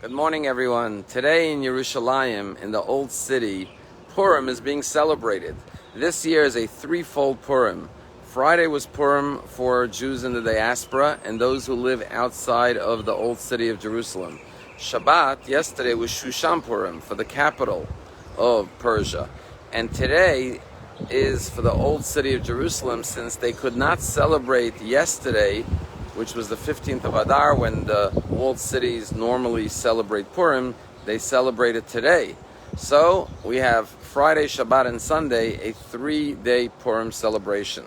Good morning, everyone. Today in Yerushalayim, in the Old City, Purim is being celebrated. This year is a threefold Purim. Friday was Purim for Jews in the diaspora and those who live outside of the Old City of Jerusalem. Shabbat, yesterday, was Shushan Purim for the capital of Persia. And today is for the Old City of Jerusalem, since they could not celebrate yesterday, which was the 15th of Adar, when the walled cities normally celebrate Purim. They celebrate it today. So we have Friday, Shabbat, and Sunday, a 3-day Purim celebration.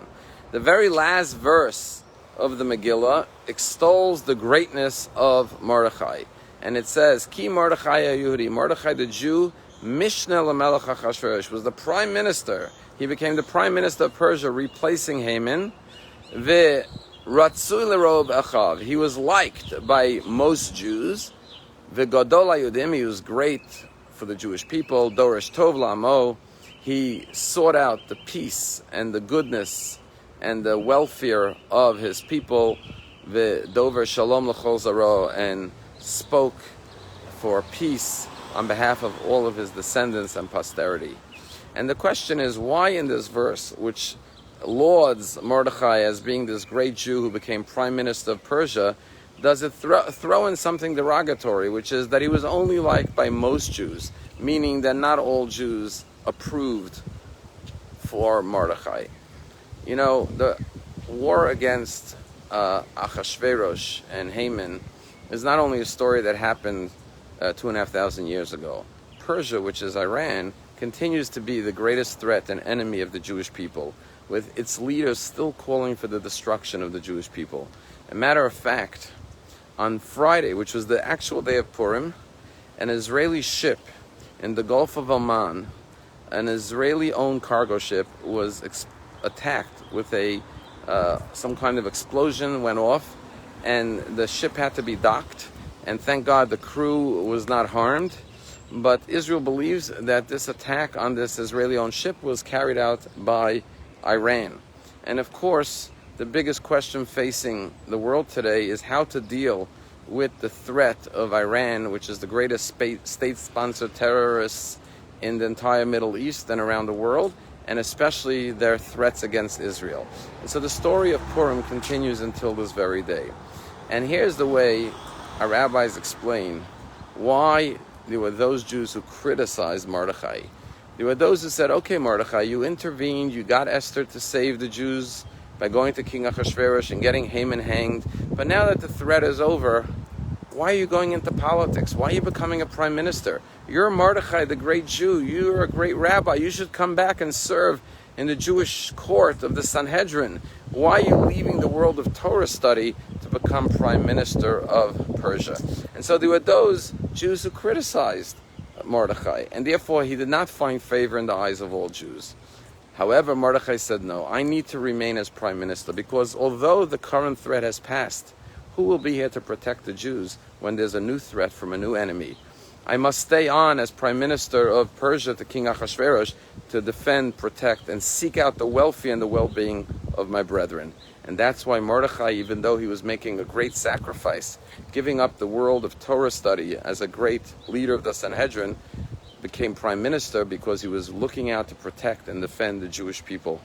The very last verse of the Megillah extols the greatness of Mordechai. And it says, Ki Mordechai Yehudi, Mordechai the Jew, Mishneh LaMelech Achashverosh, was the prime minister. He became the prime minister of Persia, replacing Haman. Ratzui l'rob achav. He was liked by most Jews. V'gadol hayudim. He was great for the Jewish people. Dorish tov la'amo. He sought out the peace and the goodness and the welfare of his people. V'dover shalom l'chol zaro, and spoke for peace on behalf of all of his descendants and posterity. And the question is, why in this verse, which lauds Mordechai as being this great Jew who became prime minister of Persia, does it throw in something derogatory, which is that he was only liked by most Jews, meaning that not all Jews approved for Mordechai. You know, the war against Achashverosh and Haman is not only a story that happened 2,500 years ago. Persia, which is Iran, continues to be the greatest threat and enemy of the Jewish people, with its leaders still calling for the destruction of the Jewish people. A matter of fact, on Friday, which was the actual day of Purim, an Israeli ship in the Gulf of Oman, an Israeli-owned cargo ship, was attacked with some kind of explosion went off, and the ship had to be docked, and thank God the crew was not harmed. But Israel believes that this attack on this Israeli-owned ship was carried out by Iran. And of course, the biggest question facing the world today is how to deal with the threat of Iran, which is the greatest state-sponsored terrorists in the entire Middle East and around the world, and especially their threats against Israel. And so the story of Purim continues until this very day. And here's the way our rabbis explain why there were those Jews who criticized Mordechai. There were those who said, okay, Mordechai, you intervened, you got Esther to save the Jews by going to King Achashverosh and getting Haman hanged, but now that the threat is over, why are you going into politics? Why are you becoming a prime minister? You're Mordechai, the great Jew. You're a great rabbi. You should come back and serve in the Jewish court of the Sanhedrin. Why are you leaving the world of Torah study to become prime minister of Persia? And so there were those Jews who criticized Mordechai, and therefore he did not find favor in the eyes of all Jews. However, Mordechai said, no, I need to remain as prime minister, because although the current threat has passed, who will be here to protect the Jews when there's a new threat from a new enemy? I must stay on as prime minister of Persia to King Achashverosh to defend, protect, and seek out the welfare and the well-being of my brethren. And that's why Mordechai, even though he was making a great sacrifice, giving up the world of Torah study as a great leader of the Sanhedrin, became prime minister because he was looking out to protect and defend the Jewish people.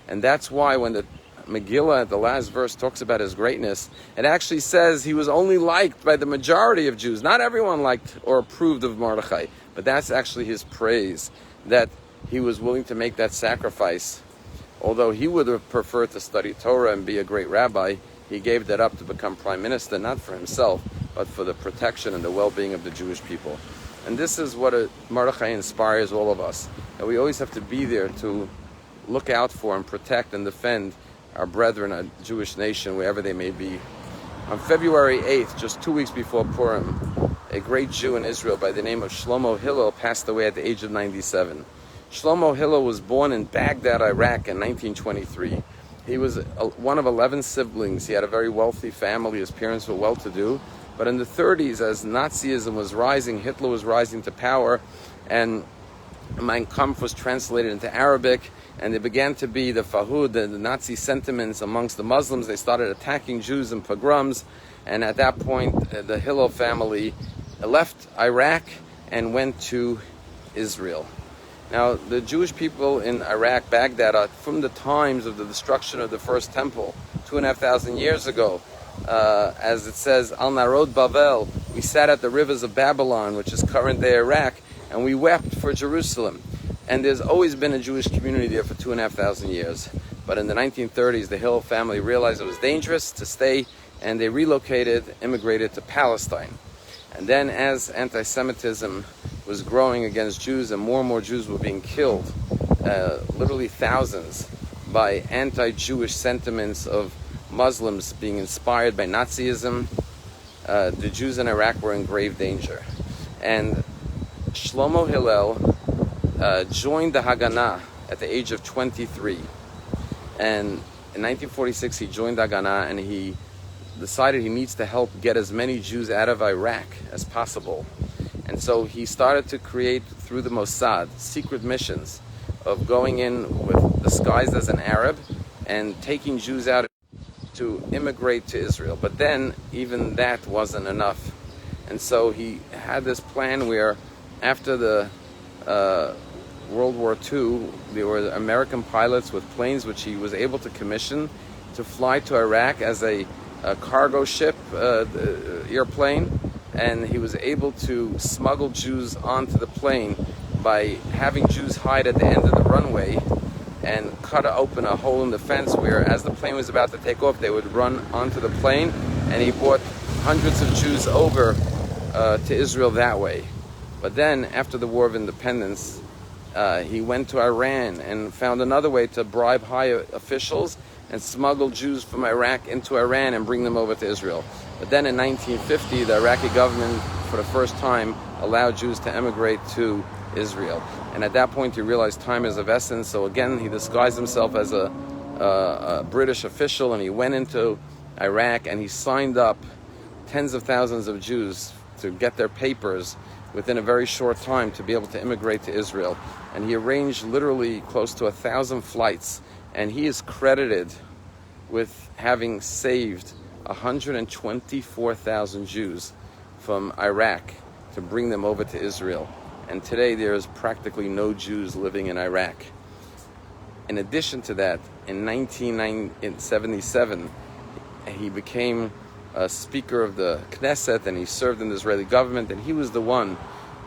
And that's why when the Megillah, the last verse, talks about his greatness, it actually says he was only liked by the majority of Jews. Not everyone liked or approved of Mordechai, but that's actually his praise, that he was willing to make that sacrifice. Although he would have preferred to study Torah and be a great rabbi, he gave that up to become prime minister, not for himself, but for the protection and the well-being of the Jewish people. And this is what Mordechai inspires all of us, that we always have to be there to look out for and protect and defend our brethren, our Jewish nation, wherever they may be. On February 8th, just 2 weeks before Purim, a great Jew in Israel by the name of Schlomo Hillel passed away at the age of 97. Schlomo Hillel was born in Baghdad, Iraq in 1923. He was one of 11 siblings. He had a very wealthy family. His parents were well-to-do. But in the 30s, as Nazism was rising, Hitler was rising to power, and Mein Kampf was translated into Arabic, and there began to be the Fahud, the Nazi sentiments amongst the Muslims. They started attacking Jews in pogroms, and at that point, the Hillel family left Iraq and went to Israel. Now, the Jewish people in Iraq, Baghdad, from the times of the destruction of the first temple, 2,500 years ago, as it says, Al Narod Bavel, we sat at the rivers of Babylon, which is current day Iraq, and we wept for Jerusalem. And there's always been a Jewish community there for 2,500 years. But in the 1930s, the Hillel family realized it was dangerous to stay, and they relocated, immigrated to Palestine. And then as anti-Semitism was growing against Jews and more Jews were being killed, literally thousands, by anti-Jewish sentiments of Muslims being inspired by Nazism, the Jews in Iraq were in grave danger. And Schlomo Hillel joined the Haganah at the age of 23. And in 1946 he joined the Haganah, and he decided he needs to help get as many Jews out of Iraq as possible. And so he started to create, through the Mossad, secret missions of going in with disguised as an Arab and taking Jews out to immigrate to Israel. But then even that wasn't enough. And so he had this plan where after the World War II, there were American pilots with planes which he was able to commission to fly to Iraq as a cargo ship airplane, and he was able to smuggle Jews onto the plane by having Jews hide at the end of the runway and cut open a hole in the fence where, as the plane was about to take off, they would run onto the plane, and he brought hundreds of Jews over to Israel that way. But then, after the War of Independence, he went to Iran and found another way to bribe high officials and smuggle Jews from Iraq into Iran and bring them over to Israel. But then in 1950, the Iraqi government, for the first time, allowed Jews to emigrate to Israel. And at that point, he realized time is of essence. So again, he disguised himself as a British official, and he went into Iraq and he signed up tens of thousands of Jews to get their papers within a very short time to be able to immigrate to Israel. And he arranged literally close to 1,000 flights, and he is credited with having saved 124,000 Jews from Iraq to bring them over to Israel. And today there is practically no Jews living in Iraq. In addition to that, in 1977, he became a Speaker of the Knesset, and he served in the Israeli government, and he was the one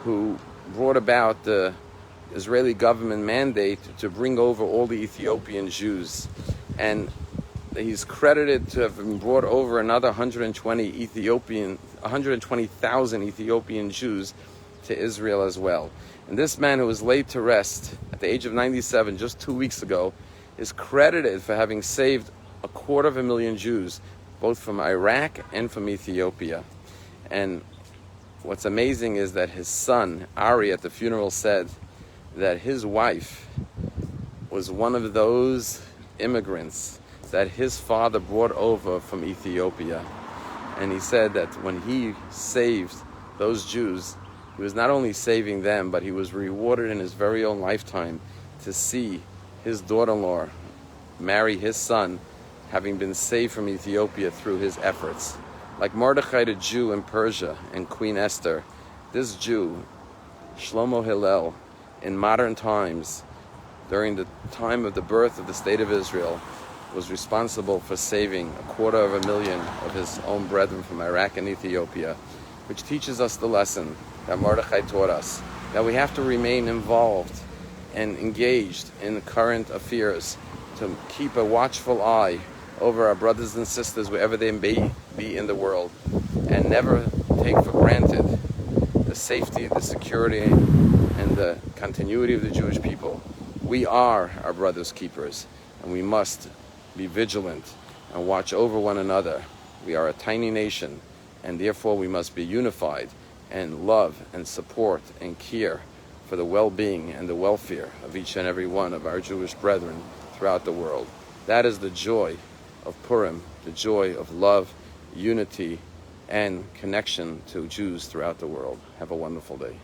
who brought about the Israeli government mandate to bring over all the Ethiopian Jews. And he's credited to have brought over another 120,000 Ethiopian Jews to Israel as well. And this man, who was laid to rest at the age of 97 just 2 weeks ago, is credited for having saved 250,000 Jews, both from Iraq and from Ethiopia. And what's amazing is that his son, Ari, at the funeral said that his wife was one of those immigrants that his father brought over from Ethiopia. And he said that when he saved those Jews, he was not only saving them, but he was rewarded in his very own lifetime to see his daughter-in-law marry his son, having been saved from Ethiopia through his efforts. Like Mordechai the Jew in Persia and Queen Esther, this Jew, Schlomo Hillel, in modern times, during the time of the birth of the State of Israel, was responsible for saving 250,000 of his own brethren from Iraq and Ethiopia, which teaches us the lesson that Mordechai taught us, that we have to remain involved and engaged in current affairs, to keep a watchful eye over our brothers and sisters wherever they may be in the world, and never take for granted the safety, the security, and the continuity of the Jewish people. We are our brothers' keepers, and we must be vigilant and watch over one another. We are a tiny nation, and therefore we must be unified and love and support and care for the well-being and the welfare of each and every one of our Jewish brethren throughout the world. That is the joy of Purim, the joy of love, unity, and connection to Jews throughout the world. Have a wonderful day.